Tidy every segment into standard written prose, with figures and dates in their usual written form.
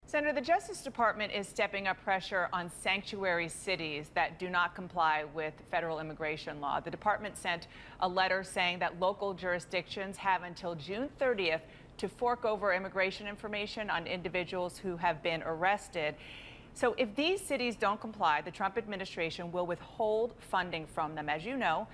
Senator, the Justice Department is stepping up pressure on sanctuary cities that do not comply with federal immigration law. The department sent a letter saying that local jurisdictions have until June 30th to fork over immigration information on individuals who have been arrested. So if these cities don't comply, the Trump administration will withhold funding from them. As you know,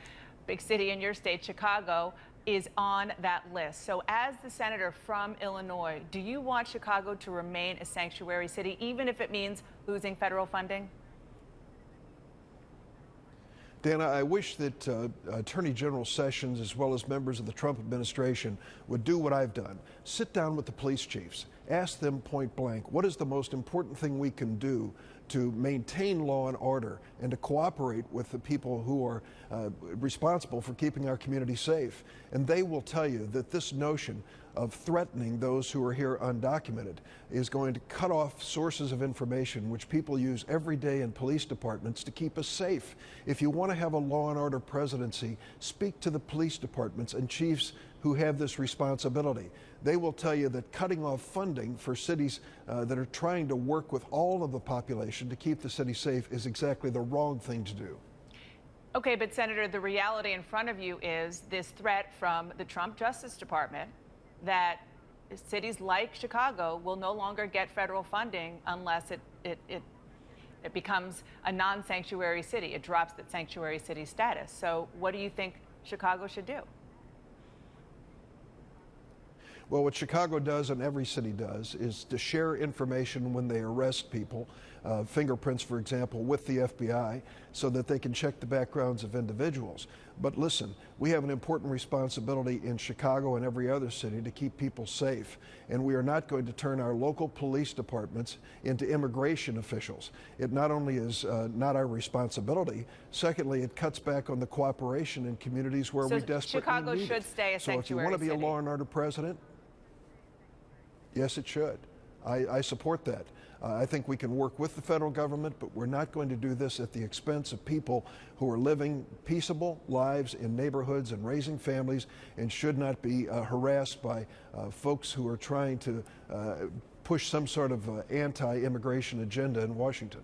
big city in your state, Chicago, is on that list. So as the senator from Illinois, do you want Chicago to remain a sanctuary city, even if it means losing federal funding? Dana, I wish that Attorney General Sessions, as well as members of the Trump administration, would do what I've done. Sit down with the police chiefs. Ask them point blank, what is the most important thing we can do to maintain law and order and to cooperate with the people who are responsible for keeping our community safe? And they will tell you that this notion of threatening those who are here undocumented is going to cut off sources of information which people use every day in police departments to keep us safe. If you want to have a law and order presidency, speak to the police departments and chiefs who have this responsibility. They will tell you that cutting off funding for cities that are trying to work with all of the population to keep the city safe is exactly the wrong thing to do. Okay, but Senator, the reality in front of you is this threat from the Trump Justice Department that cities like Chicago will no longer get federal funding unless it becomes a non-sanctuary city. It drops that sanctuary city status. So what do you think Chicago should do? Well, what Chicago does and every city does is to share information when they arrest people, fingerprints, for example, with the FBI, so that they can check the backgrounds of individuals. But listen, we have an important responsibility in Chicago and every other city to keep people safe. And we are not going to turn our local police departments into immigration officials. It not only is not our responsibility, secondly, it cuts back on the cooperation in communities where we desperately Chicago need should it. stay a So if you sanctuary want to be a city. law and order president, yes, it should. I support that. I think we can work with the federal government, but we're not going to do this at the expense of people who are living peaceable lives in neighborhoods and raising families and should not be harassed by folks who are trying to push some sort of anti-immigration agenda in Washington.